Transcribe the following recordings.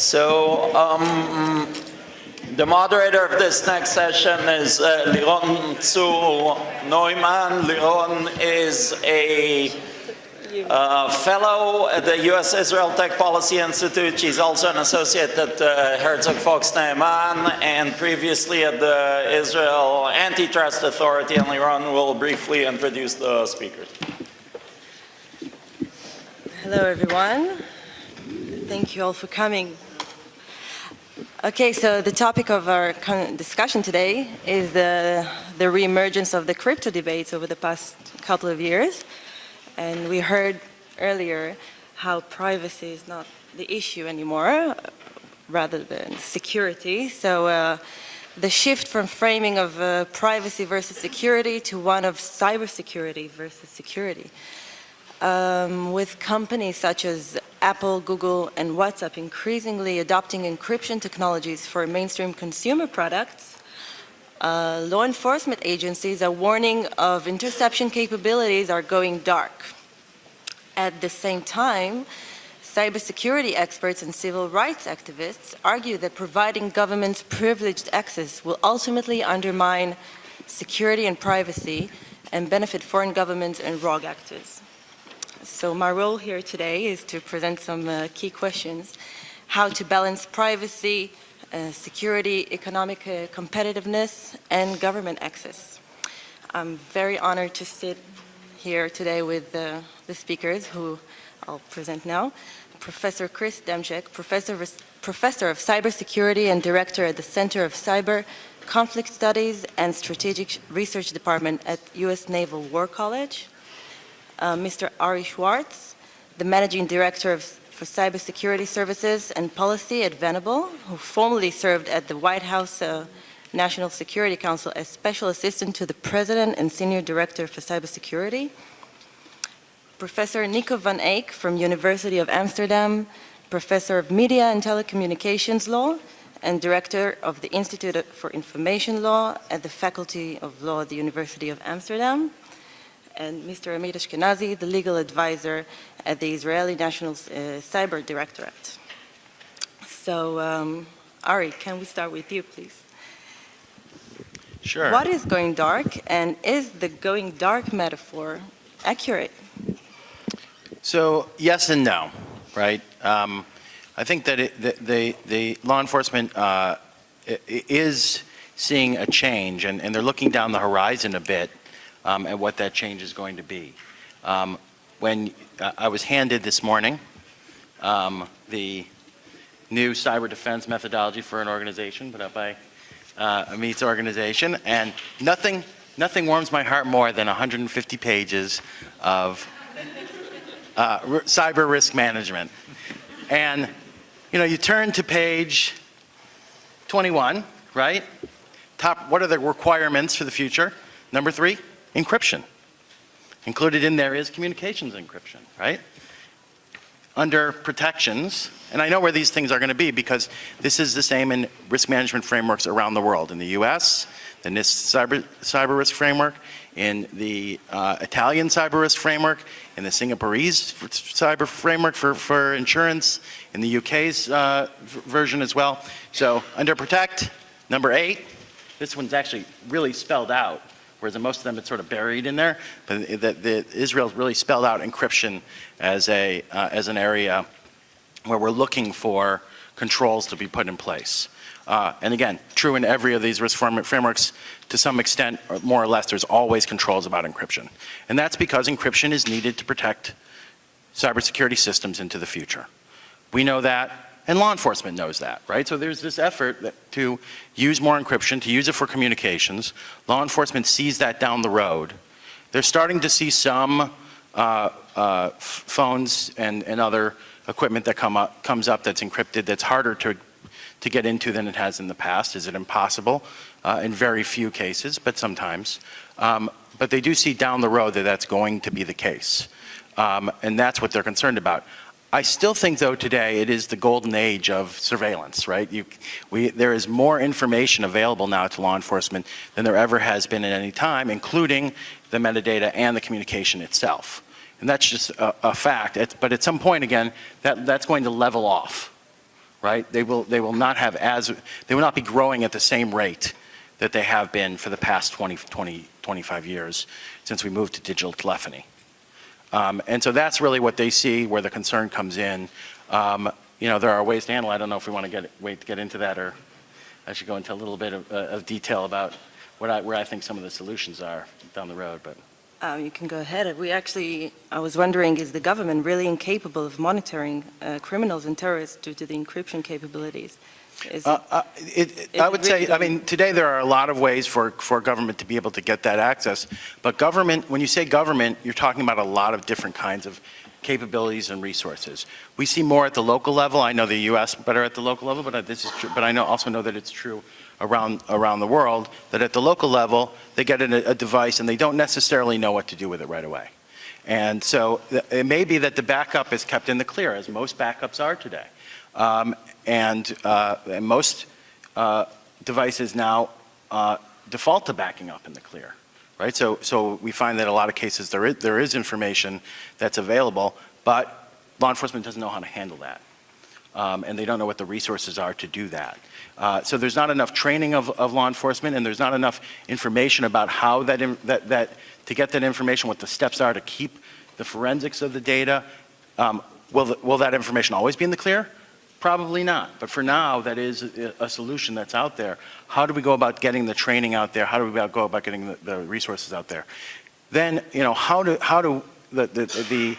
So the moderator of this next session is Liron Tzur-Neumann. Liron is a fellow at the U.S. Israel Tech Policy Institute. She's also an associate at Herzog Fox Neiman and previously at the Israel Antitrust Authority. And Liron will briefly introduce the speakers. Hello, everyone. Thank you all for coming. Okay, so the topic of our discussion today is the reemergence of the crypto debates over the past couple of years. And we heard earlier how privacy is not the issue anymore, rather than security. So the shift from framing of privacy versus security to one of cybersecurity versus security. With companies such as Apple, Google, and WhatsApp increasingly adopting encryption technologies for mainstream consumer products, law enforcement agencies are warning of interception capabilities are going dark. At the same time, cybersecurity experts and civil rights activists argue that providing governments privileged access will ultimately undermine security and privacy and benefit foreign governments and rogue actors. So my role here today is to present some key questions: how to balance privacy, security, economic competitiveness, and government access. I'm very honored to sit here today with the speakers who I'll present now. Professor Chris Demchak, Professor of Cybersecurity and Director at the Center of Cyber Conflict Studies and Strategic Research Department at U.S. Naval War College. Mr. Ari Schwartz, the Managing Director for Cybersecurity Services and Policy at Venable, who formerly served at the White House National Security Council as Special Assistant to the President and Senior Director for Cybersecurity. Professor Nicon van Eijk from University of Amsterdam, Professor of Media and Telecommunications Law, and Director of the Institute for Information Law at the Faculty of Law at the University of Amsterdam. And Mr. Amit Ashkenazi, the legal advisor at the Israeli National Cyber Directorate. So, Ari, can we start with you, please? Sure. What is going dark, and is the going dark metaphor accurate? So, yes and no, right? I think that the law enforcement is seeing a change, and they're looking down the horizon a bit at what that change is going to be. When I was handed this morning the new cyber defense methodology for an organization put out by Amit's organization, and nothing warms my heart more than 150 pages of cyber risk management. And you turn to page 21, right? What are the requirements for the future? Number 3. Encryption. Included in there is communications encryption, right? Under protections, and I know where these things are going to be because this is the same in risk management frameworks around the world. In the US, the NIST cyber risk framework, in the Italian cyber risk framework, in the Singaporese cyber framework for insurance, in the UK's version as well. So under protect, number 8, this one's actually really spelled out, whereas most of them it's sort of buried in there. But Israel's really spelled out encryption as an area where we're looking for controls to be put in place. And again, true in every of these risk frameworks, to some extent, or more or less, there's always controls about encryption. And that's because encryption is needed to protect cybersecurity systems into the future. We know that, and law enforcement knows that, right? So there's this effort to use more encryption, to use it for communications. Law enforcement sees that down the road. They're starting to see some phones and other equipment that comes up that's encrypted, that's harder to get into than it has in the past. Is it impossible? In very few cases, but sometimes. But they do see down the road that that's going to be the case. And that's what they're concerned about. I still think, though, today it is the golden age of surveillance, right? There is more information available now to law enforcement than there ever has been at any time, including the metadata and the communication itself. And that's just a fact. But at some point, again, that's going to level off, right? They will not be growing at the same rate that they have been for the past 25 years since we moved to digital telephony. And so that's really what they see, where the concern comes in. There are ways to handle it. I don't know if we want to get into that, or I should go into a little bit of detail about where I think some of the solutions are down the road. But You can go ahead. I was wondering, is the government really incapable of monitoring criminals and terrorists due to the encryption capabilities? I would say, today there are a lot of ways for government to be able to get that access. But government, when you say government, you're talking about a lot of different kinds of capabilities and resources. We see more at the local level. I know the U.S. better at the local level, but this is true. But I also know that it's true around the world, that at the local level, they get a device and they don't necessarily know what to do with it right away. And so it may be that the backup is kept in the clear, as most backups are today. And most devices now default to backing up in the clear, right? So we find that in a lot of cases there is information that's available, but law enforcement doesn't know how to handle that. And they don't know what the resources are to do that. So there's not enough training of law enforcement, and there's not enough information about how to get that information, what the steps are to keep the forensics of the data. Will that information always be in the clear? Probably not. But for now, that is a solution that's out there. How do we go about getting the training out there? How do we go about getting the resources out there? Then, how do the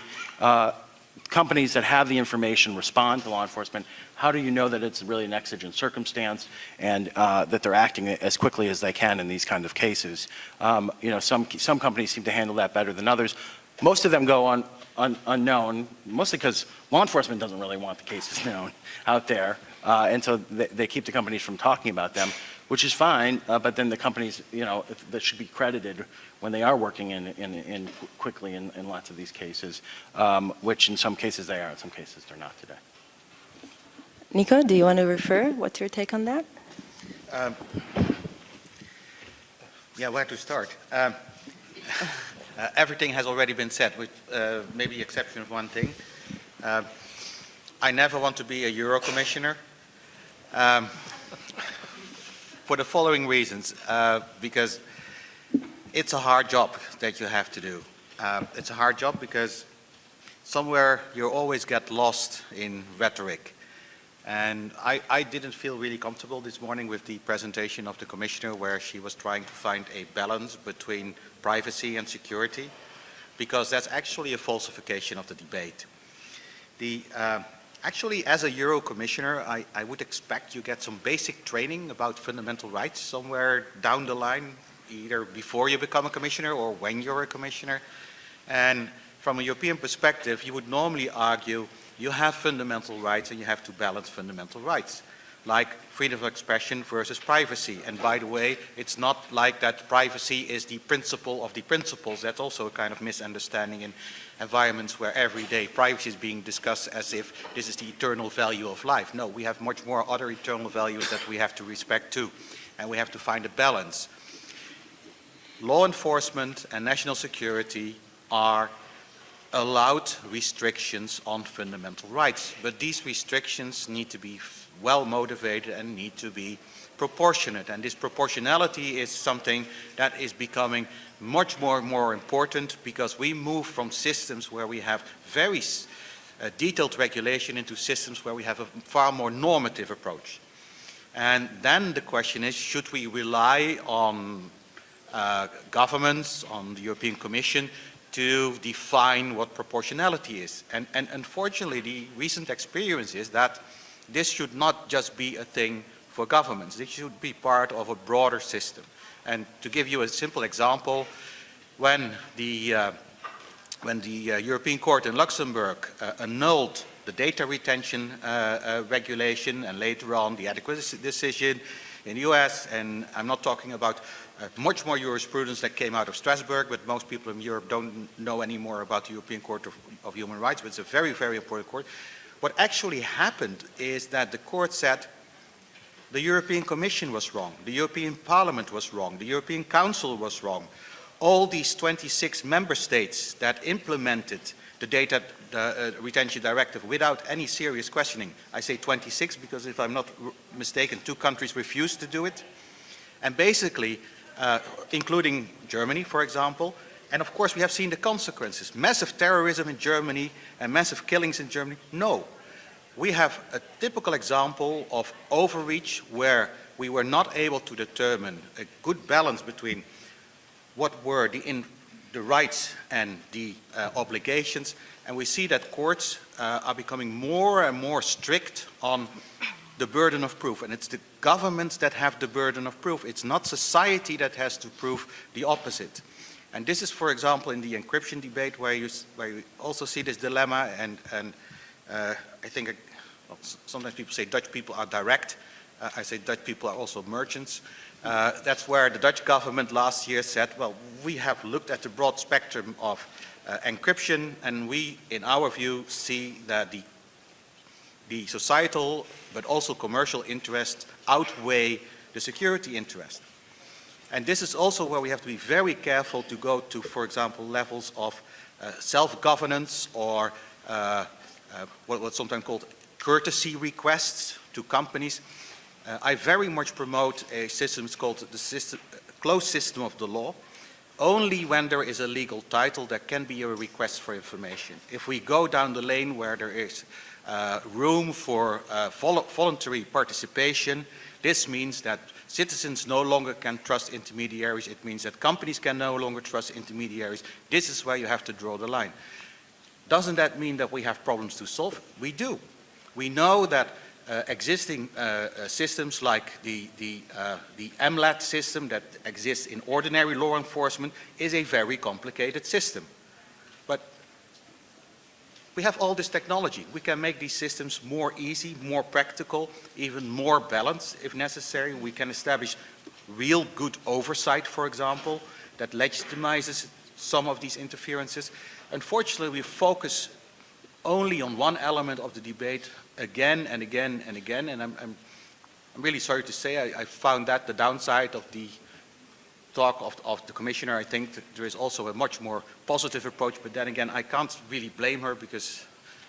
companies that have the information respond to law enforcement? How do you know that it's really an exigent circumstance and that they're acting as quickly as they can in these kinds of cases? Some companies seem to handle that better than others. Most of them go unknown, mostly because law enforcement doesn't really want the cases known out there, and so they keep the companies from talking about them, which is fine. But then the companies, that should be credited when they are working in quickly in lots of these cases, which in some cases they are, in some cases they're not today. Nico, do you want to refer? What's your take on that? Yeah, where to start? Everything has already been said, with maybe the exception of one thing. I never want to be a Euro commissioner for the following reasons. Because it's a hard job that you have to do. It's a hard job because somewhere you always get lost in rhetoric. And I didn't feel really comfortable this morning with the presentation of the commissioner, where she was trying to find a balance between privacy and security, because that's actually a falsification of the debate. Actually, as a Euro commissioner, I would expect you get some basic training about fundamental rights somewhere down the line, either before you become a commissioner or when you're a commissioner. And from a European perspective, you would normally argue you have fundamental rights and you have to balance fundamental rights, like freedom of expression versus privacy. And by the way, it's not like that privacy is the principle of the principles. That's also a kind of misunderstanding in environments where every day privacy is being discussed as if this is the eternal value of life. No, we have much more other eternal values that we have to respect too, and we have to find a balance. Law enforcement and national security are allowed restrictions on fundamental rights, but these restrictions need to be well motivated and need to be proportionate, and this proportionality is something that is becoming much more important, because we move from systems where we have very detailed regulation into systems where we have a far more normative approach. And then the question is, should we rely on governments, on the European Commission, to define what proportionality is? And unfortunately, the recent experience is that this should not just be a thing for governments. This should be part of a broader system. And to give you a simple example, when the European Court in Luxembourg annulled the data retention regulation, and later on the adequacy decision in the US, and I'm not talking about much more jurisprudence that came out of Strasbourg, but most people in Europe don't know any more about the European Court of Human Rights, but it's a very, very important court. What actually happened is that the court said the European Commission was wrong, the European Parliament was wrong, the European Council was wrong. All these 26 member states that implemented the data retention directive without any serious questioning. I say 26 because if I'm not mistaken, 2 countries refused to do it. And basically, including Germany, for example, and of course we have seen the consequences. Massive terrorism in Germany and massive killings in Germany. No. We have a typical example of overreach where we were not able to determine a good balance between what were the rights and the obligations. And we see that courts are becoming more and more strict on the burden of proof. And it's the governments that have the burden of proof. It's not society that has to prove the opposite. And this is, for example, in the encryption debate where you also see this dilemma. And I think sometimes people say Dutch people are direct. I say Dutch people are also merchants. That's where the Dutch government last year said, well, we have looked at the broad spectrum of encryption, and we, in our view, see that the societal but also commercial interests outweigh the security interest. And this is also where we have to be very careful to go to, for example, levels of self-governance or what's sometimes called courtesy requests to companies. I very much promote a system called the closed system of the law. Only when there is a legal title there can be a request for information. If we go down the lane where there is room for voluntary participation, this means that citizens no longer can trust intermediaries. It means that companies can no longer trust intermediaries. This is where you have to draw the line. Doesn't that mean that we have problems to solve? We do. We know that existing systems like the MLAT system that exists in ordinary law enforcement is a very complicated system. But we have all this technology. We can make these systems more easy, more practical, even more balanced if necessary. We can establish real good oversight, for example, that legitimizes some of these interferences. Unfortunately, we focus only on one element of the debate again and again and again, and I'm really sorry to say I found that the downside of the talk of the Commissioner. I think that there is also a much more positive approach, but then again I can't really blame her because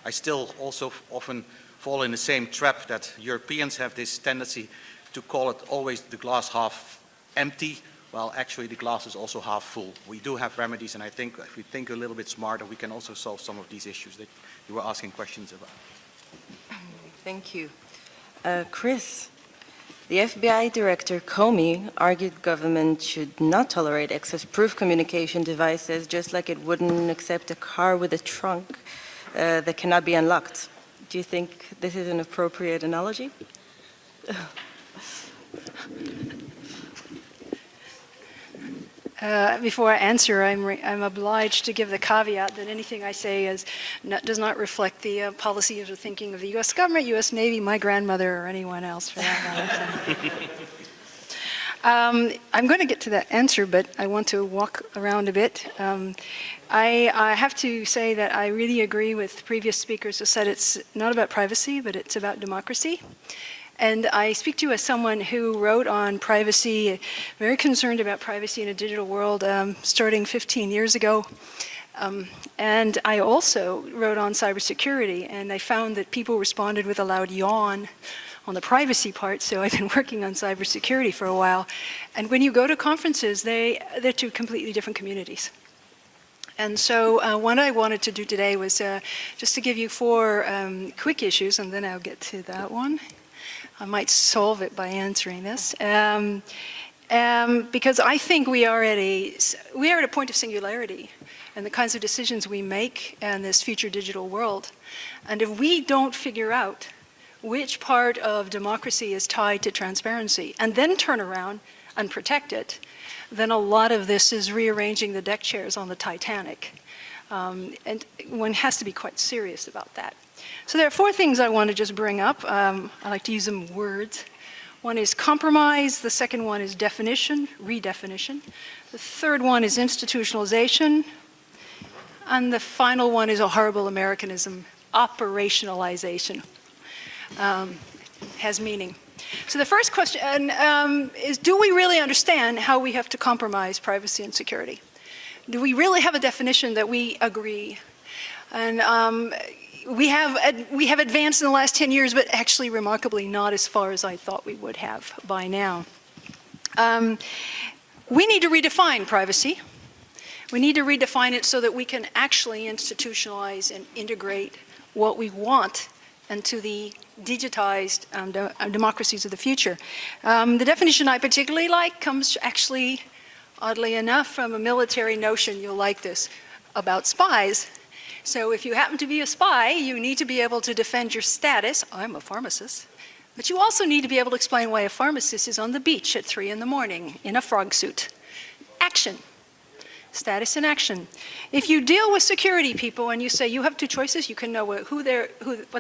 I still also often fall in the same trap that Europeans have this tendency to call it always the glass half empty. Well, actually the glass is also half full. We do have remedies, and I think if we think a little bit smarter, we can also solve some of these issues that you were asking questions about. Thank you. Chris, the FBI Director Comey argued government should not tolerate excess proof communication devices, just like it wouldn't accept a car with a trunk that cannot be unlocked. Do you think this is an appropriate analogy? Before I answer, I'm obliged to give the caveat that anything I say does not reflect the policy or the thinking of the U.S. government, U.S. Navy, my grandmother, or anyone else for that matter. I'm going to get to that answer, but I want to walk around a bit. I have to say that I really agree with previous speakers who said it's not about privacy, but it's about democracy. And I speak to you as someone who wrote on privacy, very concerned about privacy in a digital world, starting 15 years ago. And I also wrote on cybersecurity, and I found that people responded with a loud yawn on the privacy part, so I've been working on cybersecurity for a while. And when you go to conferences, they're two completely different communities. And so what I wanted to do today was just to give you 4 quick issues, and then I'll get to that one. I might solve it by answering this, because I think we are at a point of singularity in the kinds of decisions we make in this future digital world. And if we don't figure out which part of democracy is tied to transparency and then turn around and protect it, then a lot of this is rearranging the deck chairs on the Titanic. And one has to be quite serious about that. So there are 4 things I want to just bring up. I like to use them words. One is compromise. The second one is definition, redefinition. The third one is institutionalization. And the final one is a horrible Americanism, operationalization. Has meaning. So the first question is, do we really understand how we have to compromise privacy and security? Do we really have a definition that we agree? And we have advanced in the last 10 years, but actually remarkably not as far as I thought we would have by now. We need to redefine privacy. We need to redefine it so that we can actually institutionalize and integrate what we want into the digitized democracies of the future. The definition I particularly like comes actually, oddly enough, from a military notion, you'll like this, about spies. So if you happen to be a spy, you need to be able to defend your status. I'm a pharmacist. But you also need to be able to explain why a pharmacist is on the beach at 3 in the morning in a frog suit. Action. Status and action. If you deal with security people and you say you have two choices, you can know what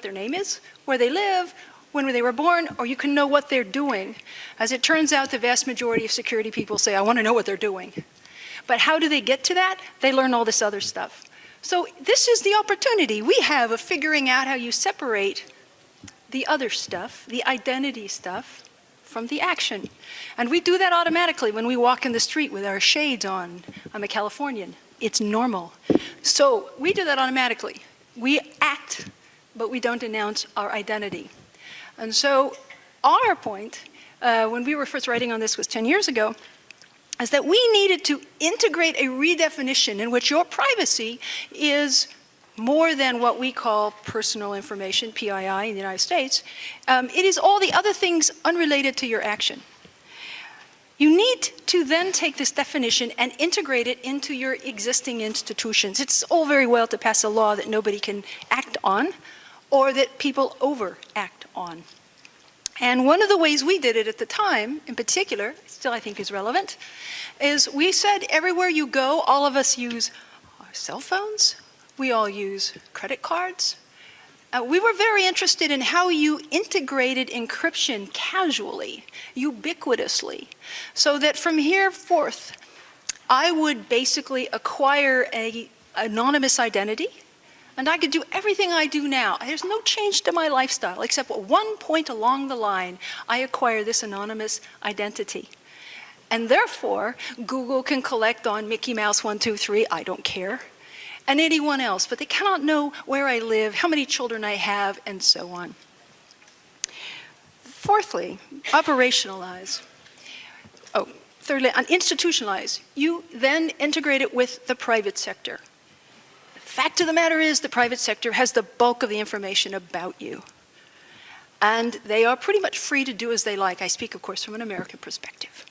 their name is, where they live, when they were born, or you can know what they're doing. As it turns out, the vast majority of security people say, I want to know what they're doing. But how do they get to that? They learn all this other stuff. So this is the opportunity we have of figuring out how you separate the other stuff, the identity stuff, from the action. And we do that automatically when we walk in the street with our shades on. I'm a Californian. It's normal. So we do that automatically. We act, but we don't announce our identity. And so our point, when we were first writing on this was 10 years ago, is that we needed to integrate a redefinition in which your privacy is more than what we call personal information, PII in the United States. It is all the other things unrelated to your action. You need to then take this definition and integrate it into your existing institutions. It's all very well to pass a law that nobody can act on or that people overact on. And one of the ways we did it at the time, in particular, still I think is relevant, is we said everywhere you go, all of us use our cell phones, we all use credit cards. We were very interested in how you integrated encryption casually, ubiquitously, so that from here forth, I would basically acquire an anonymous identity, and I could do everything I do now. There's no change to my lifestyle, except at one point along the line, I acquire this anonymous identity. And therefore, Google can collect on Mickey Mouse 123, I don't care, and anyone else, but they cannot know where I live, how many children I have, and so on. Fourthly, operationalize. Thirdly, institutionalize. You then integrate it with the private sector. The fact of the matter is the private sector has the bulk of the information about you. And they are pretty much free to do as they like. I speak, of course, from an American perspective.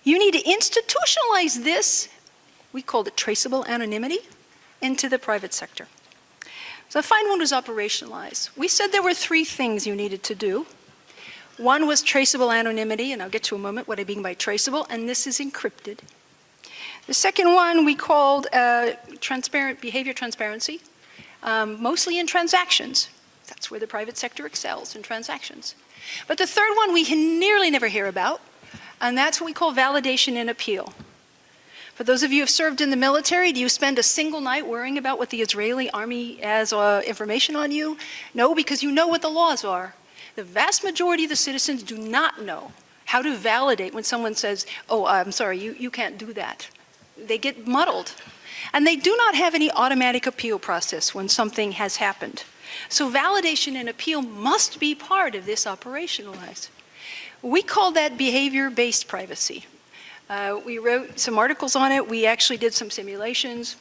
You need to institutionalize this, we called it traceable anonymity, into the private sector. So the final one was operationalize. We said there were three things you needed to do. One was traceable anonymity, and I'll get to in a moment what I mean by traceable, and this is encrypted. The second one we called transparent behavior transparency, mostly in transactions. That's where the private sector excels, in transactions. But the third one we can nearly never hear about, and that's what we call validation and appeal. For those of you who have served in the military, do you spend a single night worrying about what the Israeli army has information on you? No, because you know what the laws are. The vast majority of the citizens do not know how to validate when someone says, oh, I'm sorry, you can't do that. They get muddled. And they do not have any automatic appeal process when something has happened. So validation and appeal must be part of this operationalized. We call that behavior-based privacy. We wrote some articles on it. We actually did some simulations.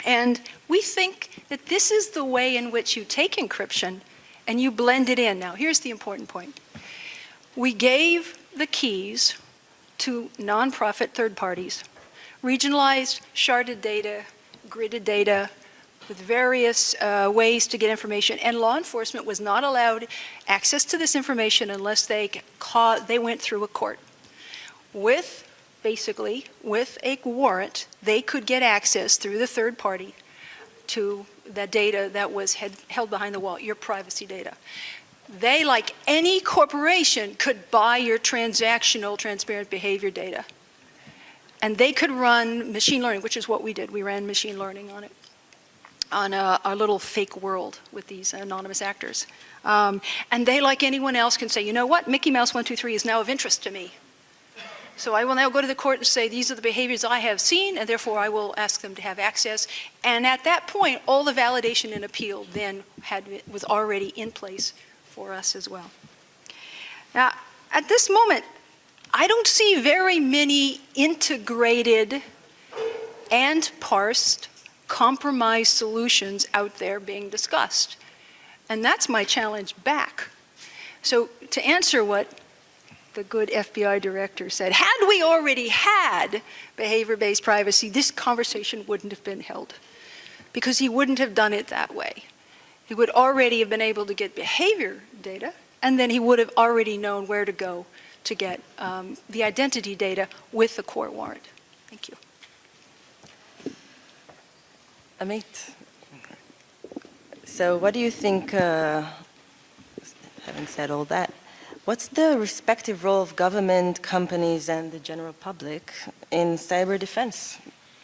And we think that this is the way in which you take encryption and you blend it in. Now, here's the important point. We gave the keys to nonprofit third parties, regionalized, sharded data, gridded data, with various ways to get information. And law enforcement was not allowed access to this information unless they went through a court. Basically, with a warrant, they could get access through the third party to the data that was held behind the wall, your privacy data. They, like any corporation, could buy your transactional transparent behavior data. And they could run machine learning, which is what we did. We ran machine learning on it, on our little fake world with these anonymous actors. And they, like anyone else, can say, you know what, Mickey Mouse 123 is now of interest to me. So I will now go to the court and say, these are the behaviors I have seen, and therefore I will ask them to have access. And at that point, all the validation and appeal then was already in place for us as well. Now, at this moment, I don't see very many integrated and parsed compromise solutions out there being discussed. And that's my challenge back. So to answer what the good FBI director said, had we already had behavior-based privacy, this conversation wouldn't have been held, because he wouldn't have done it that way. He would already have been able to get behavior data, and then he would have already known where to go to get the identity data with the court warrant. Thank you. Amit, so what do you think, having said all that, what's the respective role of government, companies, and the general public in cyber defense?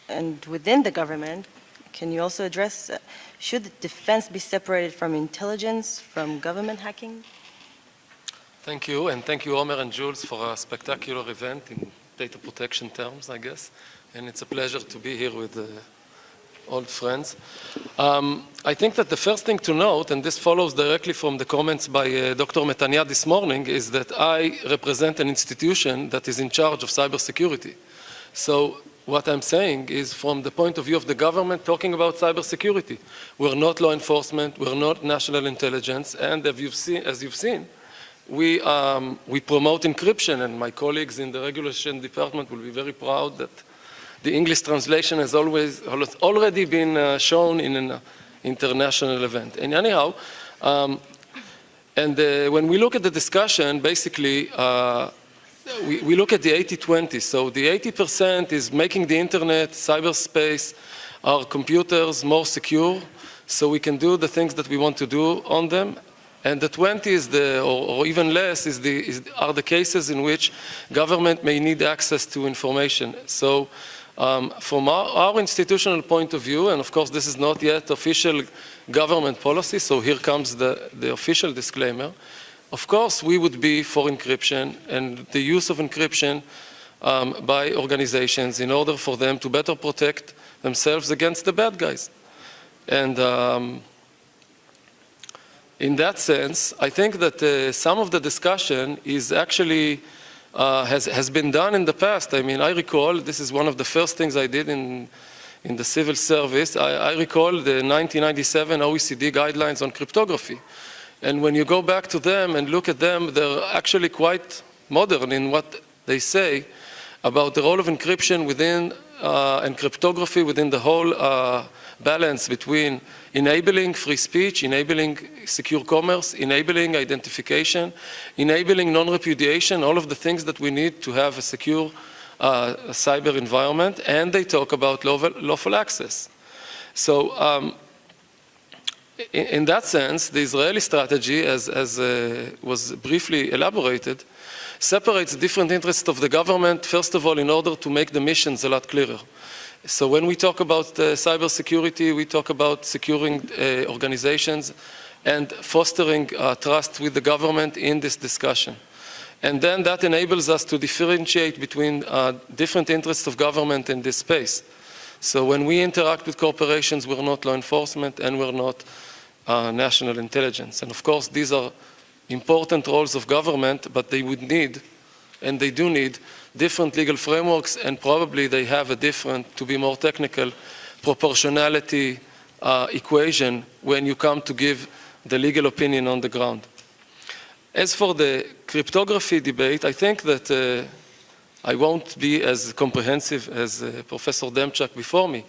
And within the government, can you also address, should defense be separated from intelligence, from government hacking? Thank you, and thank you, Omer and Jules, for a spectacular event in data protection terms, I guess. And it's a pleasure to be here with old friends. I think that the first thing to note, and this follows directly from the comments by Dr. Metania this morning, is that I represent an institution that is in charge of cybersecurity. So what I'm saying is, from the point of view of the government, talking about cybersecurity. We're not law enforcement, we're not national intelligence, and as you've seen, we promote encryption, and my colleagues in the regulation department will be very proud that the English translation has already been shown in an international event. And anyhow, when we look at the discussion, basically, we look at the 80-20. So the 80% is making the internet, cyberspace, our computers more secure, so we can do the things that we want to do on them. And the 20 is or even less, are the cases in which government may need access to information. So from our institutional point of view, and of course this is not yet official government policy, so here comes the official disclaimer. Of course, we would be for encryption and the use of encryption by organizations in order for them to better protect themselves against the bad guys. And in that sense, I think that some of the discussion is actually has been done in the past. I mean, I recall, this is one of the first things I did in the civil service. I recall the 1997 OECD guidelines on cryptography. And when you go back to them and look at them, they're actually quite modern in what they say about the role of encryption within and cryptography within the whole balance between enabling free speech, enabling secure commerce, enabling identification, enabling non-repudiation, all of the things that we need to have a secure cyber environment, and they talk about lawful access. So in that sense, the Israeli strategy, as was briefly elaborated, separates different interests of the government, first of all, in order to make the missions a lot clearer. So when we talk about cybersecurity, we talk about securing organizations and fostering trust with the government in this discussion. And then that enables us to differentiate between different interests of government in this space. So when we interact with corporations, we're not law enforcement and we're not national intelligence. And of course, these are important roles of government, but they would need, and they do need, different legal frameworks, and probably they have a different, to be more technical, proportionality equation when you come to give the legal opinion on the ground. As for the cryptography debate, I think that I won't be as comprehensive as Professor Demchak before me.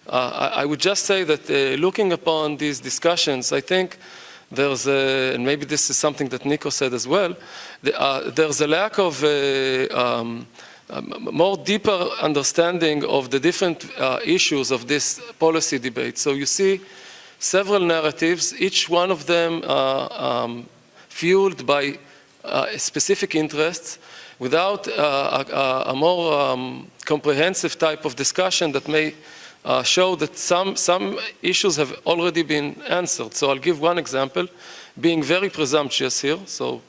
I would just say that looking upon these discussions, I think there's and maybe this is something that Nico said as well, there's a lack of more deeper understanding of the different issues of this policy debate. So you see several narratives, each one of them fueled by specific interests, without a more comprehensive type of discussion that may show that some issues have already been answered. So I'll give one example, being very presumptuous here. So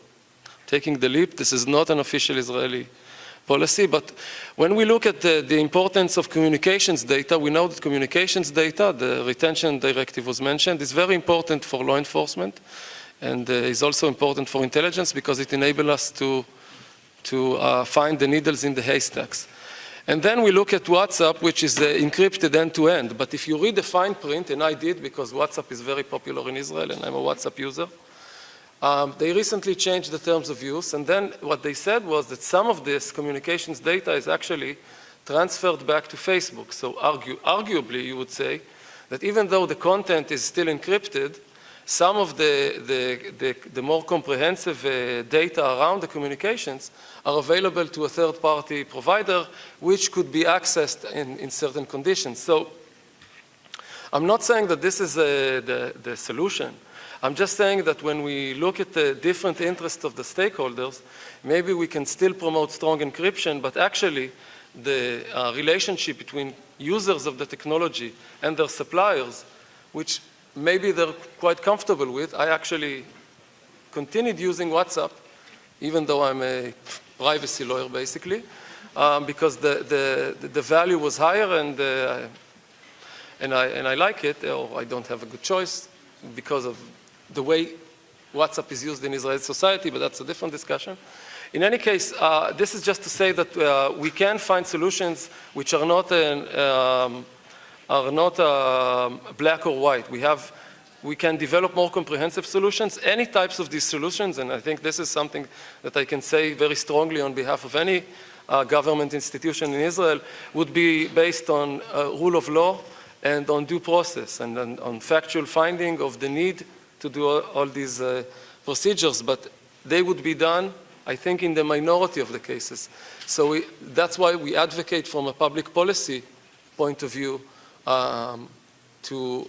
taking the leap, this is not an official Israeli policy. But when we look at the importance of communications data, we know that communications data, the retention directive was mentioned, is very important for law enforcement and is also important for intelligence because it enables us to find the needles in the haystacks. And then we look at WhatsApp, which is encrypted end-to-end. But if you read the fine print, and I did because WhatsApp is very popular in Israel and I'm a WhatsApp user, they recently changed the terms of use. And then what they said was that some of this communications data is actually transferred back to Facebook. So arguably, you would say that even though the content is still encrypted, some of the more comprehensive data around the communications are available to a third-party provider, which could be accessed in certain conditions. So I'm not saying that this is the solution. I'm just saying that when we look at the different interests of the stakeholders, maybe we can still promote strong encryption, but actually the relationship between users of the technology and their suppliers, which maybe they're quite comfortable with. I actually continued using WhatsApp, even though I'm a privacy lawyer, basically, because the value was higher and I like it, or I don't have a good choice because of the way WhatsApp is used in Israeli society, but that's a different discussion. In any case, this is just to say that we can find solutions which are not black or white. We can develop more comprehensive solutions, any types of these solutions, and I think this is something that I can say very strongly on behalf of any government institution in Israel, would be based on rule of law and on due process and on factual finding of the need to do all these procedures, but they would be done, I think, in the minority of the cases. So that's why we advocate from a public policy point of view to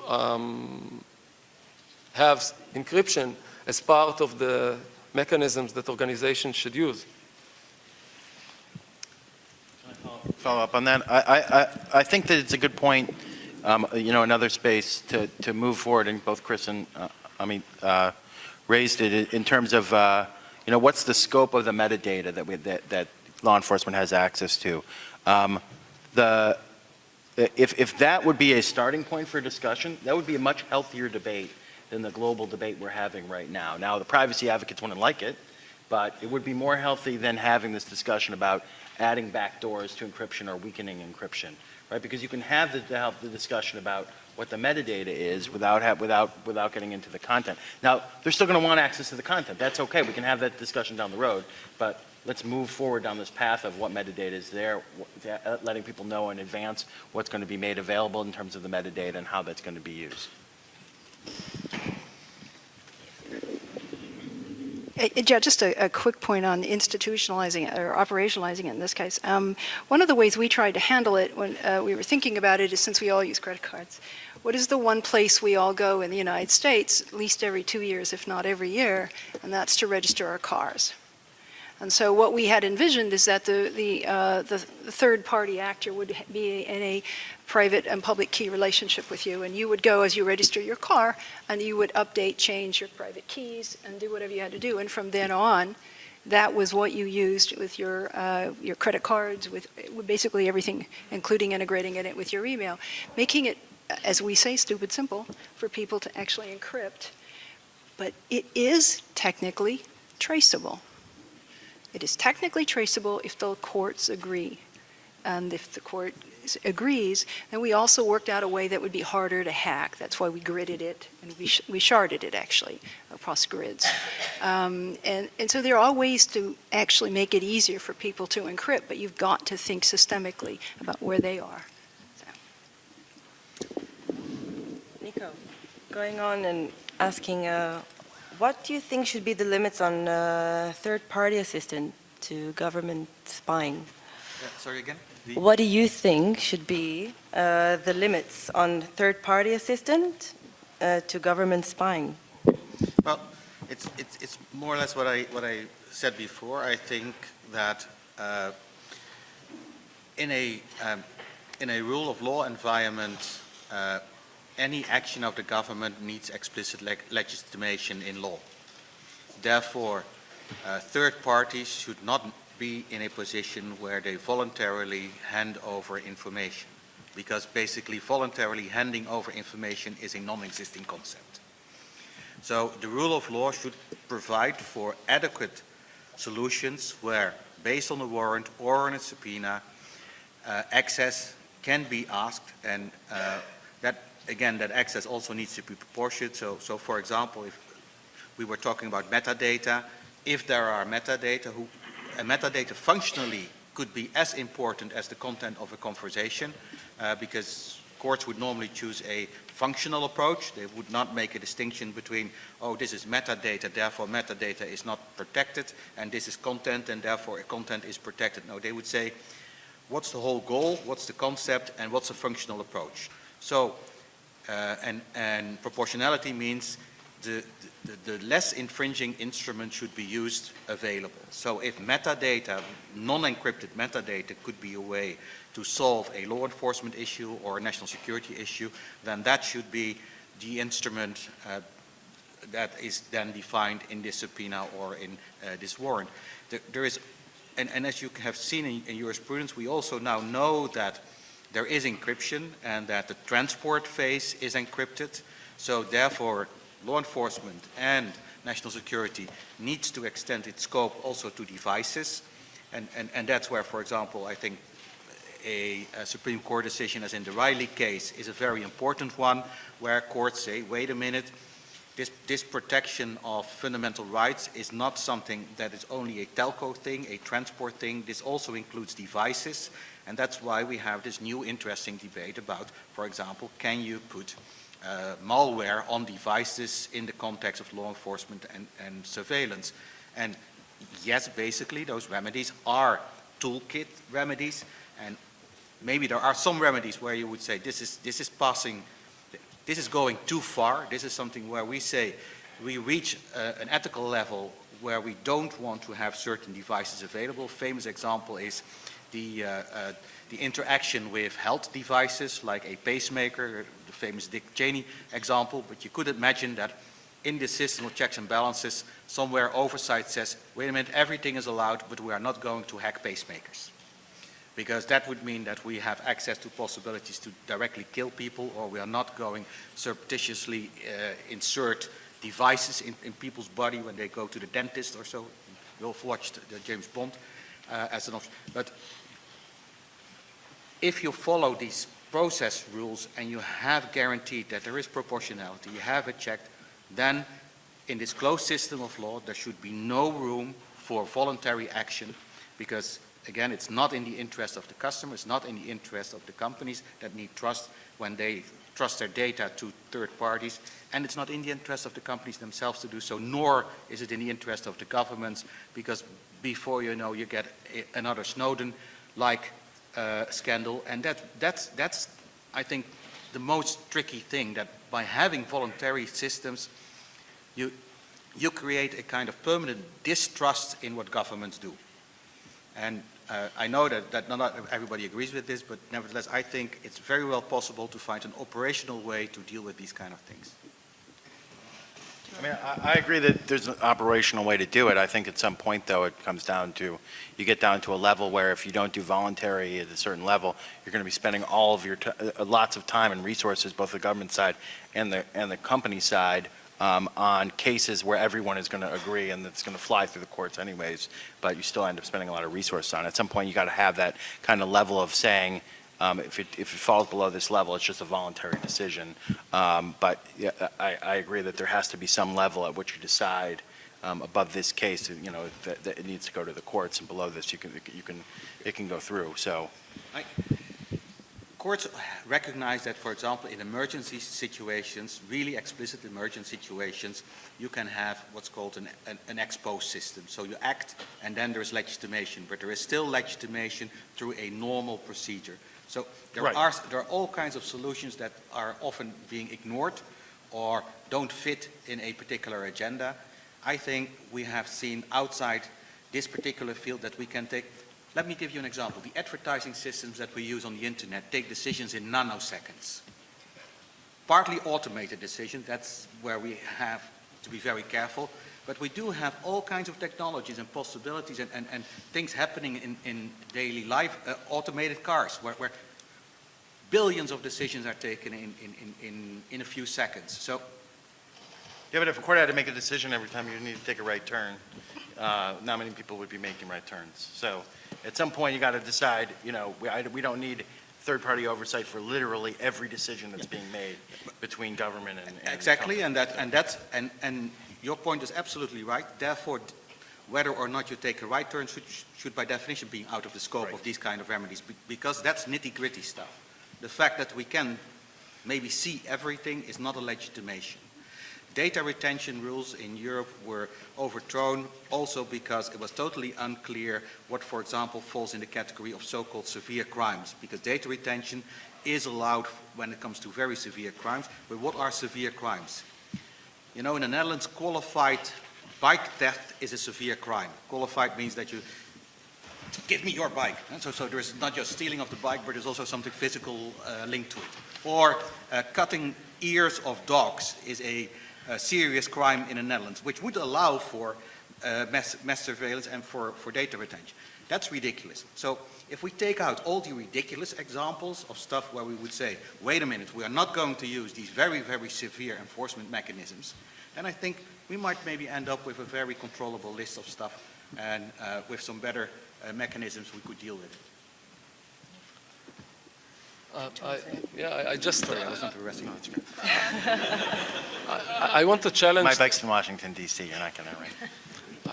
have encryption as part of the mechanisms that organizations should use. Follow up on that. I think that it's a good point, another space to move forward, and both Chris and Amit raised it in terms of, what's the scope of the metadata that law enforcement has access to. If that would be a starting point for discussion, that would be a much healthier debate than the global debate we're having right now. Now, the privacy advocates wouldn't like it, but it would be more healthy than having this discussion about adding backdoors to encryption or weakening encryption, right? Because you can have the discussion about what the metadata is without getting into the content. Now, they're still going to want access to the content. That's okay. We can have that discussion down the road, but let's move forward down this path of what metadata is there, letting people know in advance what's going to be made available in terms of the metadata and how that's going to be used. Yeah, just a quick point on institutionalizing it, or operationalizing it in this case. One of the ways we tried to handle it when we were thinking about it is, since we all use credit cards, what is the one place we all go in the United States, at least every 2 years, if not every year, and that's to register our cars. And so what we had envisioned is that the third-party actor would be in a private and public key relationship with you, and you would go as you register your car, and you would update, change your private keys, and do whatever you had to do. And from then on, that was what you used with your credit cards, with basically everything, including integrating it with your email, making it, as we say, stupid simple for people to actually encrypt. But it is technically traceable. It is technically traceable if the courts agree. And if the court agrees, then we also worked out a way that would be harder to hack. That's why we gridded it, and we sharded it, actually, across grids. And so there are ways to actually make it easier for people to encrypt, but you've got to think systemically about where they are. So. Nico, going on and asking, what do you think should be the limits on third-party assistance to government spying? Sorry again? What do you think should be the limits on third-party assistance to government spying? Well, it's more or less what I said before. I think that in a rule of law environment, any action of the government needs explicit legitimation in law. Therefore, third parties should not be in a position where they voluntarily hand over information, because basically voluntarily handing over information is a non-existing concept. So the rule of law should provide for adequate solutions where, based on a warrant or on a subpoena, access can be asked, and that access also needs to be proportionate. So for example, if we were talking about metadata, if there are metadata, metadata functionally could be as important as the content of a conversation, because courts would normally choose a functional approach. They would not make a distinction between, oh, this is metadata, therefore metadata is not protected, and this is content, and therefore content is protected. No, they would say, what's the whole goal, what's the concept, and what's a functional approach? So, and proportionality means the less infringing instrument should be used available. So if metadata, non-encrypted metadata, could be a way to solve a law enforcement issue or a national security issue, then that should be the instrument that is then defined in this subpoena or in this warrant. There is, and as you have seen in jurisprudence, we also now know that there is encryption and that the transport phase is encrypted. So therefore, law enforcement and national security needs to extend its scope also to devices. And that's where, for example, I think a Supreme Court decision, as in the Riley case, is a very important one, where courts say, wait a minute, this protection of fundamental rights is not something that is only a telco thing, a transport thing. This also includes devices. And that's why we have this new interesting debate about, for example, can you put malware on devices in the context of law enforcement and surveillance. And yes, basically those remedies are toolkit remedies, and maybe there are some remedies where you would say this is going too far. This is something where we say we reach an ethical level where we don't want to have certain devices available. Famous example is the interaction with health devices like a pacemaker, the famous Dick Cheney example, but you could imagine that in this system of checks and balances, somewhere oversight says, wait a minute, everything is allowed, but we are not going to hack pacemakers. Because that would mean that we have access to possibilities to directly kill people, or we are not going surreptitiously insert devices in people's body when they go to the dentist or so. You've watched the James Bond as an option. But if you follow these process rules and you have guaranteed that there is proportionality, you have it checked, then in this closed system of law, there should be no room for voluntary action, because again, it's not in the interest of the customer, it's not in the interest of the companies that need trust when they trust their data to third parties, and it's not in the interest of the companies themselves to do so, nor is it in the interest of the governments, because before you know, you get another Snowden-like scandal, and that's, I think, the most tricky thing, that by having voluntary systems, you create a kind of permanent distrust in what governments do. And I know that not everybody agrees with this, but nevertheless, I think it's very well possible to find an operational way to deal with these kind of things. I mean, I agree that there's an operational way to do it. I think at some point, though, it comes down to, you get down to a level where if you don't do voluntary at a certain level, you're going to be spending all of your lots of time and resources, both the government side and the company side, on cases where everyone is going to agree and it's going to fly through the courts anyways, but you still end up spending a lot of resources on it. At some point, you got to have that kind of level of saying, if it falls below this level, it's just a voluntary decision. But yeah, I agree that there has to be some level at which you decide above this case, you know, that it needs to go to the courts, and below this, it can go through. So. Courts recognize that, for example, in emergency situations, really explicit emergency situations, you can have what's called an ex post system. So you act and then there's legitimation, but there is still legitimation through a normal procedure. So there are all kinds of solutions that are often being ignored or don't fit in a particular agenda. I think we have seen outside this particular field that we can take. Let me give you an example. The advertising systems that we use on the internet take decisions in nanoseconds. Partly automated decisions, that's where we have to be very careful. But we do have all kinds of technologies and possibilities and things happening in daily life, automated cars, where billions of decisions are taken in a few seconds. So, Yeah, but if a court had to make a decision every time you need to take a right turn, not many people would be making right turns. So at some point, you got to decide, you know, we don't need third-party oversight for literally every decision that's being made between government and exactly, companies. and your point is absolutely right. Therefore, whether or not you take a right turn should by definition be out of the scope of these kind of remedies, because that's nitty-gritty stuff. The fact that we can maybe see everything is not a legitimation. Data retention rules in Europe were overthrown also because it was totally unclear what, for example, falls in the category of so-called severe crimes, because data retention is allowed when it comes to very severe crimes. But what are severe crimes? You know, in the Netherlands, qualified bike theft is a severe crime. Qualified means that you give me your bike. And so there's not just stealing of the bike, but there's also something physical linked to it. Or cutting ears of dogs is a serious crime in the Netherlands, which would allow for mass surveillance and for data retention. That's ridiculous. So if we take out all the ridiculous examples of stuff where we would say, wait a minute, we are not going to use these very, very severe enforcement mechanisms, then I think we might maybe end up with a very controllable list of stuff and with some better mechanisms we could deal with it. I just, Sorry, I wasn't the rest of you. I want to challenge. My bike's in Washington, D.C., you're not going to, right?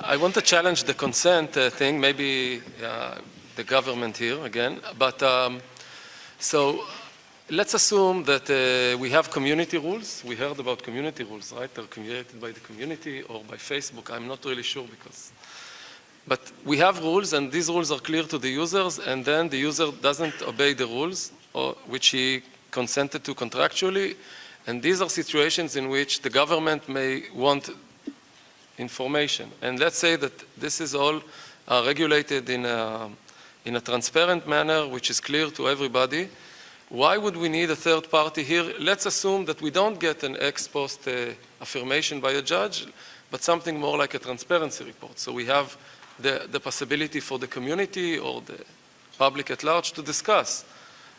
I want to challenge the consent thing, maybe the government here again, but so let's assume that we have community rules. We heard about community rules, right? They're created by the community or by Facebook. I'm not really sure because, but we have rules and these rules are clear to the users, and then the user doesn't obey the rules or which he consented to contractually, and these are situations in which the government may want information. And let's say that this is all regulated in a transparent manner, which is clear to everybody. Why would we need a third party here? Let's assume that we don't get an ex post affirmation by a judge, but something more like a transparency report. So we have the possibility for the community or the public at large to discuss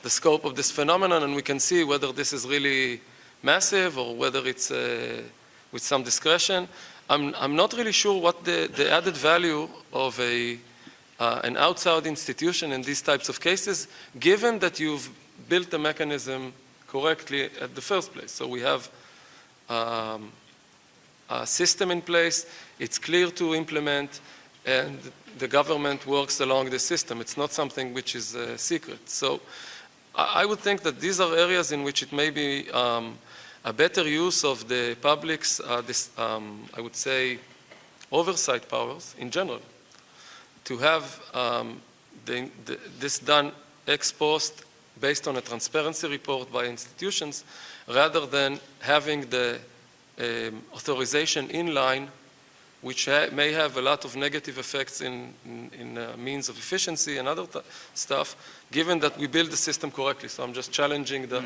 the scope of this phenomenon, and we can see whether this is really massive or whether it's with some discretion. I'm not really sure what the added value of an outside institution in these types of cases, given that you've built the mechanism correctly at the first place. So we have a system in place, it's clear to implement, and the government works along the system. It's not something which is secret. So I would think that these are areas in which it may be a better use of the public's, I would say, oversight powers in general, to have this done ex post based on a transparency report by institutions, rather than having the authorization in line, which may have a lot of negative effects in means of efficiency and other stuff, given that we build the system correctly. So I'm just challenging the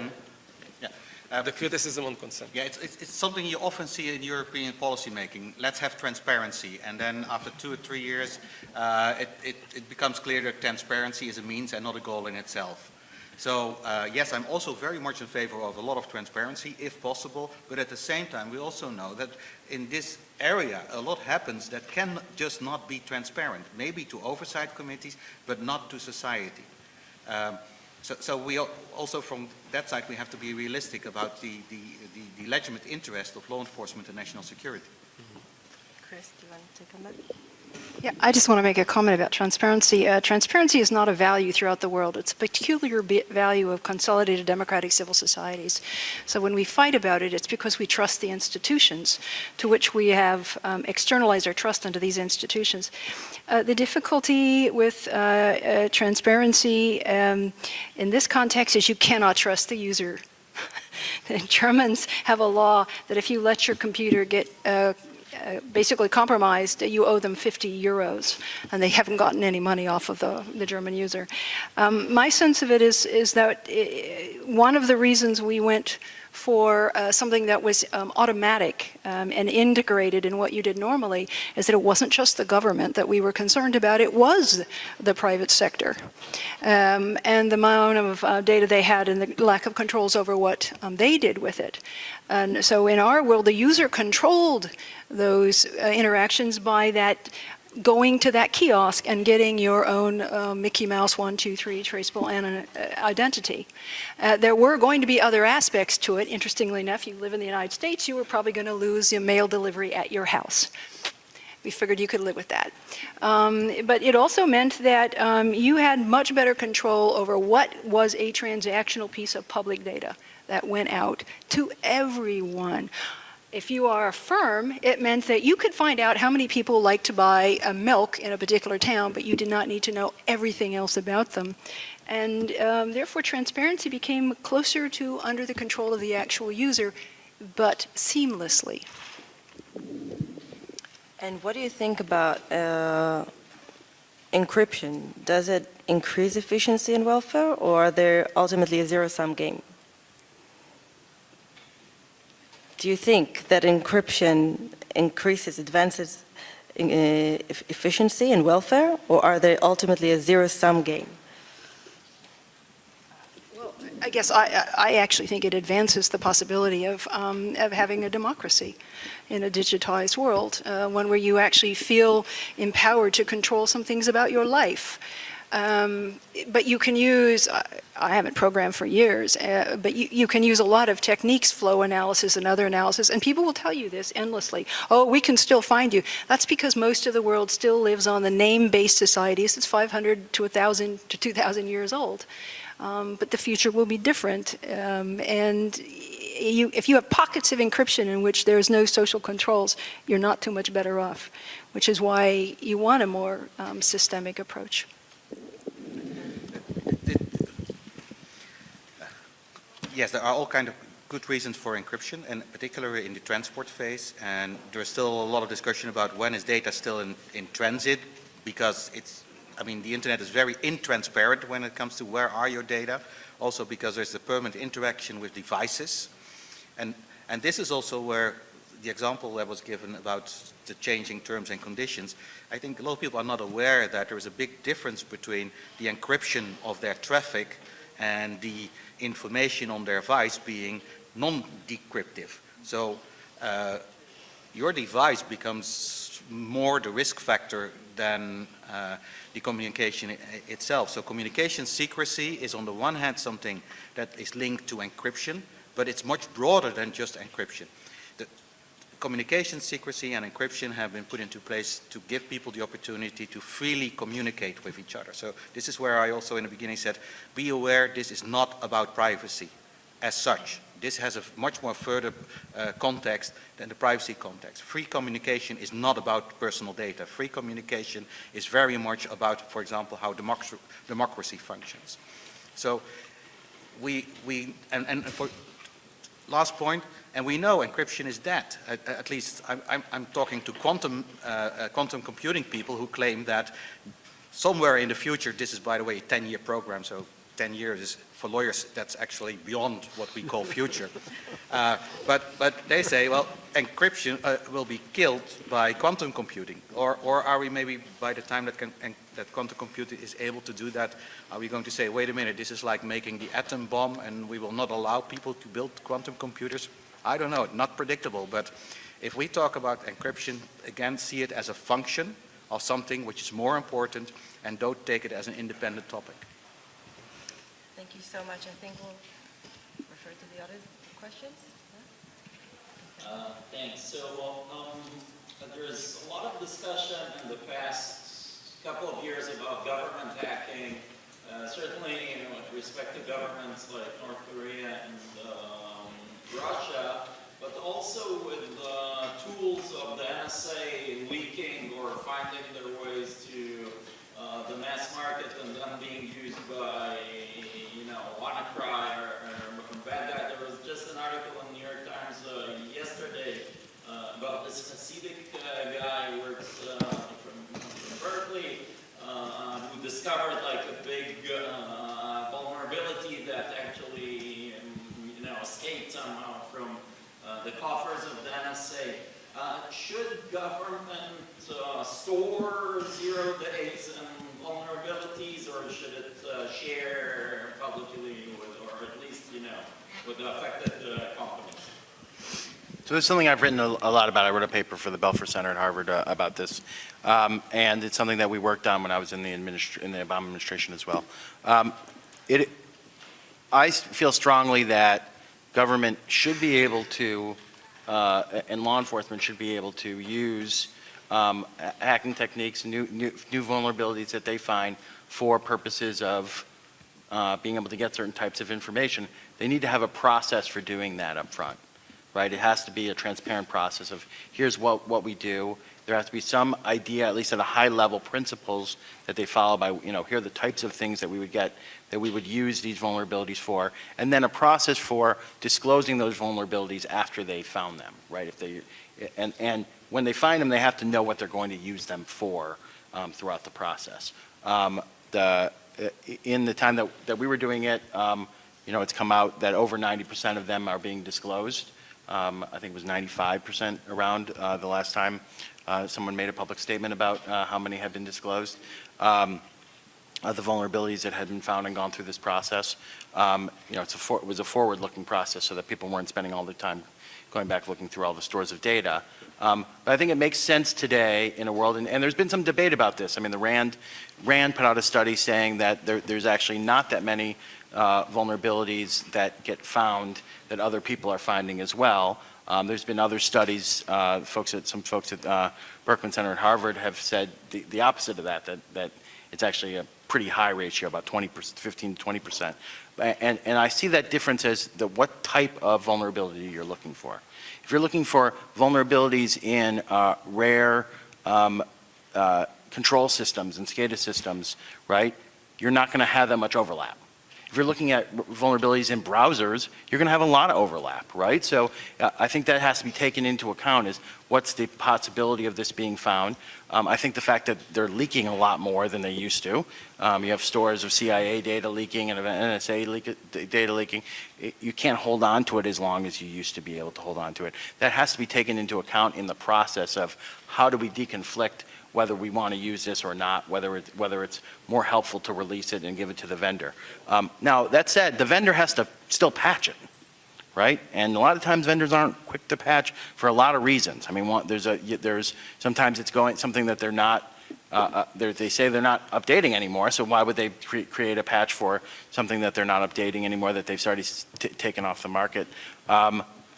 the criticism on consent. Yeah, it's something you often see in European policy making. Let's have transparency, and then after 2 or 3 years, it becomes clear that transparency is a means and not a goal in itself. So yes, I'm also very much in favor of a lot of transparency, if possible, but at the same time, we also know that in this area, a lot happens that can just not be transparent, maybe to oversight committees, but not to society. So we also, from that side, we have to be realistic about the legitimate interest of law enforcement and national security. Chris, do you want to take on that? Yeah, I just want to make a comment about transparency. Transparency is not a value throughout the world. It's a peculiar value of consolidated democratic civil societies. So when we fight about it, it's because we trust the institutions to which we have externalized our trust into these institutions. The difficulty with transparency in this context is you cannot trust the user. The Germans have a law that if you let your computer get basically compromised, you owe them 50 euros, and they haven't gotten any money off of the German user. My sense of it is that one of the reasons we went for something that was automatic and integrated in what you did normally is that it wasn't just the government that we were concerned about, it was the private sector. And the amount of data they had and the lack of controls over what they did with it. And so in our world, the user controlled those interactions by that going to that kiosk and getting your own Mickey Mouse 1, 2, 3 traceable identity. There were going to be other aspects to it. Interestingly enough, you live in the United States, you were probably going to lose your mail delivery at your house. We figured you could live with that. But it also meant that you had much better control over what was a transactional piece of public data that went out to everyone. If you are a firm, it meant that you could find out how many people like to buy milk in a particular town, but you did not need to know everything else about them. And therefore, transparency became closer to under the control of the actual user, but seamlessly. And what do you think about encryption? Does it increase efficiency and welfare, or are there ultimately a zero-sum game? Do you think that encryption advances efficiency and welfare, or are they ultimately a zero-sum game? Well, I guess I actually think it advances the possibility of having a democracy in a digitized world, one where you actually feel empowered to control some things about your life. But you can use, I haven't programmed for years, but you can use a lot of techniques, flow analysis and other analysis, and people will tell you this endlessly. Oh, we can still find you. That's because most of the world still lives on the name-based societies. It's 500 to 1,000 to 2,000 years old. But the future will be different. And if you have pockets of encryption in which there's no social controls, you're not too much better off, which is why you want a more systemic approach. Yes, there are all kinds of good reasons for encryption, and particularly in the transport phase. And there's still a lot of discussion about when is data still in transit, because the internet is very intransparent when it comes to where are your data. Also because there's a permanent interaction with devices. And this is also where the example that was given about the changing terms and conditions, I think a lot of people are not aware that there is a big difference between the encryption of their traffic and the information on their device being non-decryptive. So your device becomes more the risk factor than the communication itself. So communication secrecy is on the one hand something that is linked to encryption, but it's much broader than just encryption. Communication secrecy and encryption have been put into place to give people the opportunity to freely communicate with each other. So this is where I also in the beginning said, be aware this is not about privacy as such. This has a much more further context than the privacy context. Free communication is not about personal data. Free communication is very much about, for example, how democracy functions. So and for last point, and we know encryption is dead. At least I'm talking to quantum computing people who claim that somewhere in the future, this is by the way a 10-year program, so 10 years is, for lawyers, that's actually beyond what we call future. But they say, well, encryption will be killed by quantum computing. Or are we maybe, by the time that quantum computing is able to do that, are we going to say, wait a minute, this is like making the atom bomb and we will not allow people to build quantum computers? I don't know, not predictable. But if we talk about encryption, again, see it as a function of something which is more important and don't take it as an independent topic. Thank you so much. I think we'll refer to the other questions. Thanks. So there's a lot of discussion in the past couple of years about government hacking, certainly with respect to governments like North Korea and Russia, but also with tools of the NSA leaking or finding their ways to the mass market and then being used by, WannaCry or bad guy. There was just an article in the New York Times yesterday about this Hasidic guy who works from Berkeley who discovered like a big vulnerability that actually, escaped somehow the coffers of the NSA. Should government store 0 days and vulnerabilities, or should it share publicly with, or at least, with the affected companies? So this is something I've written a lot about. I wrote a paper for the Belfer Center at Harvard about this, and it's something that we worked on when I was in the Obama administration as well. I feel strongly that government should be able to, and law enforcement should be able to use hacking techniques, new vulnerabilities that they find for purposes of being able to get certain types of information. They need to have a process for doing that up front. Right? It has to be a transparent process of here's what we do. There has to be some idea, at least at a high level, principles that they follow by, here are the types of things that we would get, that we would use these vulnerabilities for, and then a process for disclosing those vulnerabilities after they found them, right? And when they find them, they have to know what they're going to use them for throughout the process. In the time that we were doing it, it's come out that over 90% of them are being disclosed. I think it was 95% around the last time someone made a public statement about how many had been disclosed. The vulnerabilities that had been found and gone through this process. It was a forward-looking process so that people weren't spending all their time going back looking through all the stores of data. But I think it makes sense today in a world, and there's been some debate about this. I mean, the RAND put out a study saying that there's actually not that many vulnerabilities that get found that other people are finding as well. There's been other studies, some folks at Berkman Center at Harvard have said the opposite of that it's actually a pretty high ratio, about 15 to 20%. And I see that difference as what type of vulnerability you're looking for. If you're looking for vulnerabilities in rare control systems and SCADA systems, right, you're not going to have that much overlap. If you're looking at vulnerabilities in browsers, you're going to have a lot of overlap, right? So I think that has to be taken into account is what's the possibility of this being found. I think the fact that they're leaking a lot more than they used to. You have stores of CIA data leaking and NSA data leaking. You can't hold on to it as long as you used to be able to hold on to it. That has to be taken into account in the process of how do we deconflict whether we want to use this or not, whether it's more helpful to release it and give it to the vendor. Now, that said, the vendor has to still patch it, right? And a lot of times vendors aren't quick to patch for a lot of reasons. I mean, there's sometimes it's something that they're not, they say they're not updating anymore, so why would they create a patch for something that they're not updating anymore that they've already taken off the market?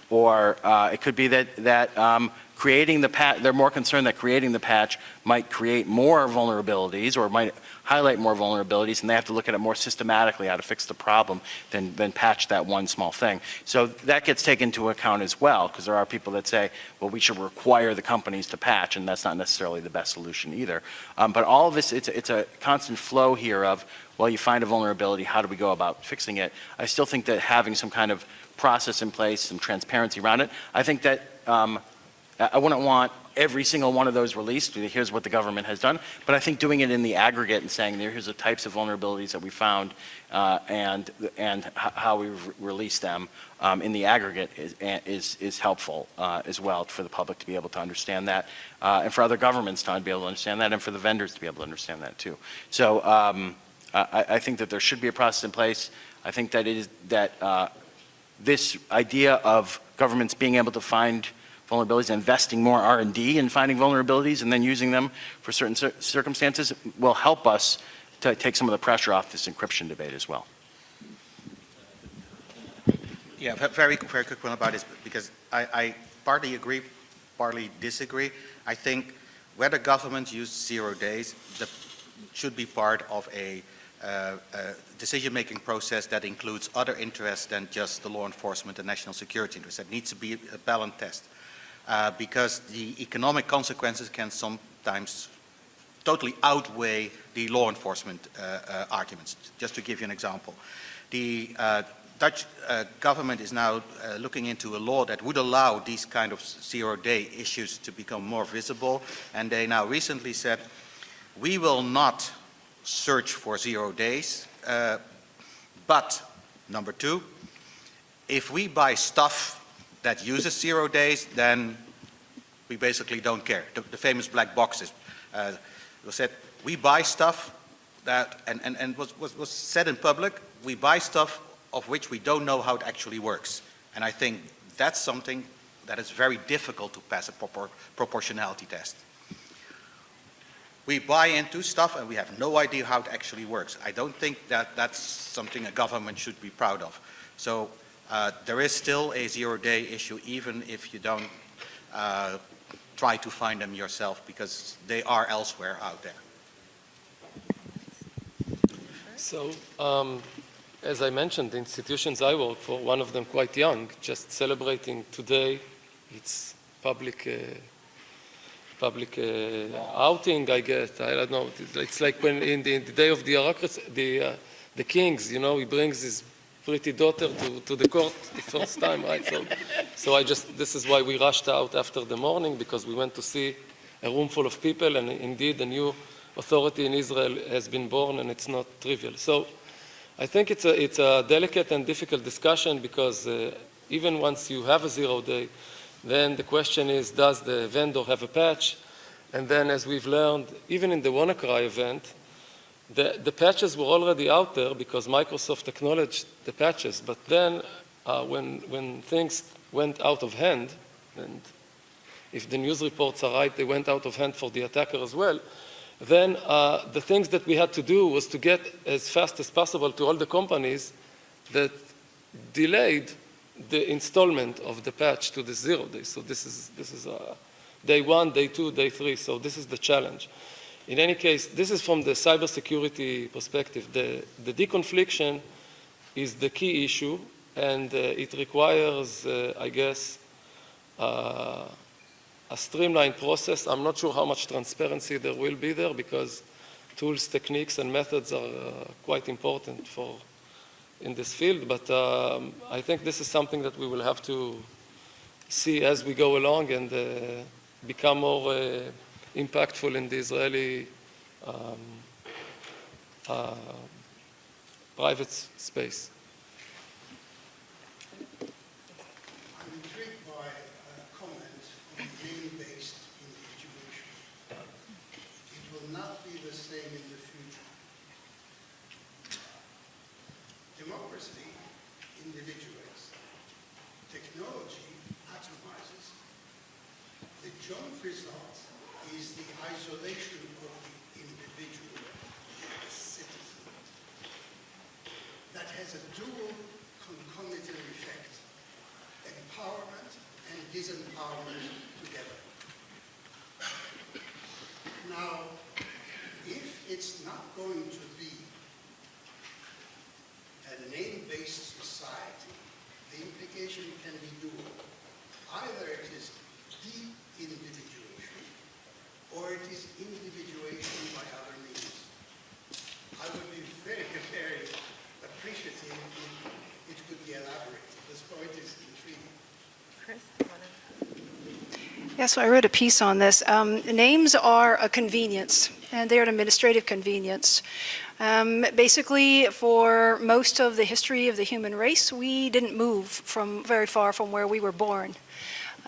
Or it could be that creating the patch, they're more concerned that creating the patch might create more vulnerabilities or might highlight more vulnerabilities, and they have to look at it more systematically how to fix the problem than patch that one small thing. So that gets taken into account as well, because there are people that say, well, we should require the companies to patch, and that's not necessarily the best solution either. But all of this, it's a constant flow here of, well, you find a vulnerability, how do we go about fixing it? I still think that having some kind of process in place, some transparency around it, I think that I wouldn't want every single one of those released. Here's what the government has done. But I think doing it in the aggregate and saying, here's the types of vulnerabilities that we found and how we release them in the aggregate is helpful as well for the public to be able to understand that, and for other governments to be able to understand that, and for the vendors to be able to understand that too. So I think that there should be a process in place. I think that this idea of governments being able to find vulnerabilities, investing more R&D in finding vulnerabilities and then using them for certain circumstances will help us to take some of the pressure off this encryption debate as well. Yeah, very quick one about this, because I partly agree, partly disagree. I think whether governments use 0 days, that should be part of a decision-making process that includes other interests than just the law enforcement and national security interests. That needs to be a balanced test. Because the economic consequences can sometimes totally outweigh the law enforcement arguments. Just to give you an example, the Dutch government is now looking into a law that would allow these kind of 0-day issues to become more visible, and they now recently said, we will not search for 0 days, but number two, if we buy stuff that uses 0 days, then we basically don't care. The famous black boxes. It was said, we buy stuff that, and was said in public, we buy stuff of which we don't know how it actually works. And I think that's something that is very difficult to pass a proportionality test. We buy into stuff and we have no idea how it actually works. I don't think that that's something a government should be proud of. So there is still a 0-day issue, even if you don't try to find them yourself, because they are elsewhere out there. So, as I mentioned, the institutions I work for, one of them quite young, just celebrating today its public outing, I guess. I don't know. It's like when in the day of the kings, you know, he brings his pretty daughter to the court the first time, right? So this is why we rushed out after the morning, because we went to see a room full of people, and indeed a new authority in Israel has been born, and it's not trivial. So I think it's a delicate and difficult discussion, because even once you have a 0-day, then the question is, does the vendor have a patch? And then, as we've learned, even in the WannaCry event, the patches were already out there because Microsoft acknowledged the patches. But then, when things went out of hand, and if the news reports are right, they went out of hand for the attacker as well, then the things that we had to do was to get as fast as possible to all the companies that delayed the installment of the patch to the 0 day. So this is day 1, day 2, day 3. So this is the challenge. In any case, this is from the cybersecurity perspective. The deconfliction is the key issue, and it requires, I guess, a streamlined process. I'm not sure how much transparency there will be there, because tools, techniques, and methods are quite important in this field. But I think this is something that we will have to see as we go along and become more impactful in the Israeli private space. I'm intrigued by a comment on name-based individuation. It will not be the same in the future. Democracy individuates. Technology atomizes. The joint result is the isolation of the individual, the citizen. That has a dual concomitant effect: empowerment and disempowerment together. Now, if it's not going to be a name-based society, the implication can be dual. Either it is de-individuation, or it is individuation by other means. I would be very, very appreciative if it could be elaborated. This point is intriguing. Chris? Yeah, so I wrote a piece on this. Names are a convenience, and they're an administrative convenience. Basically, for most of the history of the human race, we didn't move from very far from where we were born.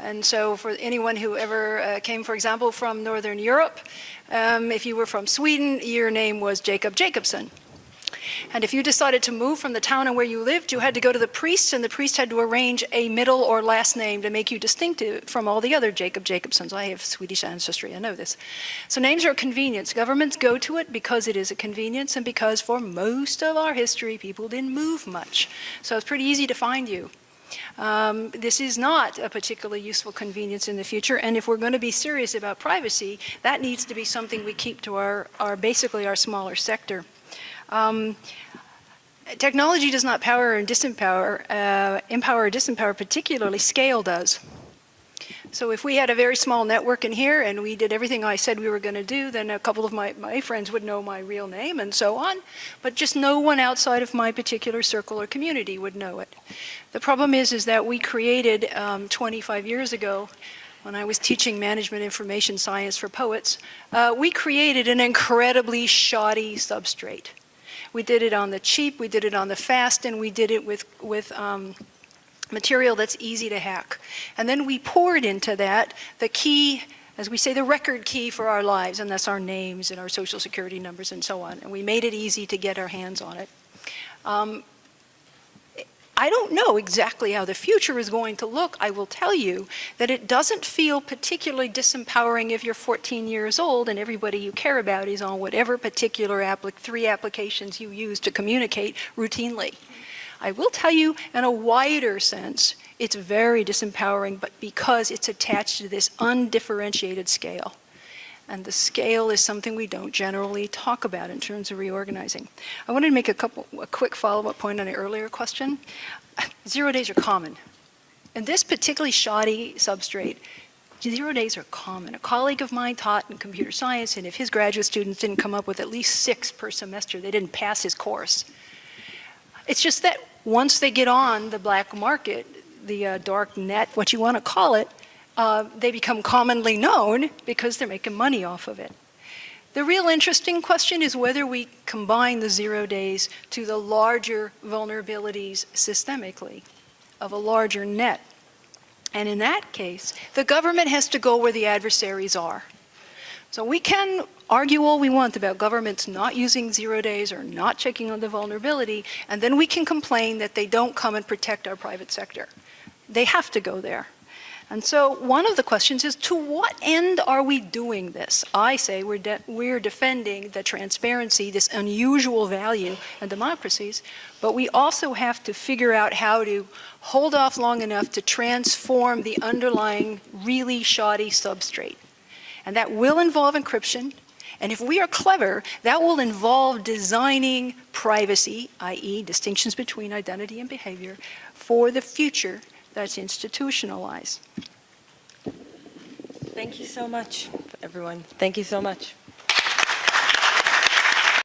And so for anyone who ever came, for example, from Northern Europe, if you were from Sweden, your name was Jacob Jacobson. And if you decided to move from the town and where you lived, you had to go to the priest, and the priest had to arrange a middle or last name to make you distinctive from all the other Jacob Jacobsons. I have Swedish ancestry, I know this. So names are a convenience. Governments go to it because it is a convenience, and because for most of our history, people didn't move much. So it's pretty easy to find you. This is not a particularly useful convenience in the future, and if we're going to be serious about privacy, that needs to be something we keep to our basically our smaller sector. Technology does not empower or disempower, particularly scale does. So if we had a very small network in here and we did everything I said we were going to do, then a couple of my friends would know my real name and so on, but just no one outside of my particular circle or community would know it. The problem is that we created 25 years ago, when I was teaching management information science for poets, we created an incredibly shoddy substrate. We did it on the cheap, we did it on the fast, and we did it with material that's easy to hack. And then we poured into that the key, as we say, the record key for our lives, and that's our names and our social security numbers and so on. And we made it easy to get our hands on it. I don't know exactly how the future is going to look. I will tell you that it doesn't feel particularly disempowering if you're 14 years old and everybody you care about is on whatever particular 3 applications you use to communicate routinely. I will tell you, in a wider sense, it's very disempowering, but because it's attached to this undifferentiated scale. And the scale is something we don't generally talk about in terms of reorganizing. I wanted to make a quick follow-up point on an earlier question. 0 days are common. In this particularly shoddy substrate, 0 days are common. A colleague of mine taught in computer science, and if his graduate students didn't come up with at least 6 per semester, they didn't pass his course. It's just that once they get on the black market, the dark net, what you want to call it, they become commonly known because they're making money off of it. The real interesting question is whether we combine the 0 days to the larger vulnerabilities systemically of a larger net. And in that case, the government has to go where the adversaries are. So we can argue all we want about governments not using 0 days or not checking on the vulnerability, and then we can complain that they don't come and protect our private sector. They have to go there. And so one of the questions is, to what end are we doing this? I say we're defending the transparency, this unusual value in democracies, but we also have to figure out how to hold off long enough to transform the underlying really shoddy substrate. And that will involve encryption. And if we are clever, that will involve designing privacy, i.e. distinctions between identity and behavior, for the future that's institutionalized. Thank you so much, everyone. Thank you so much.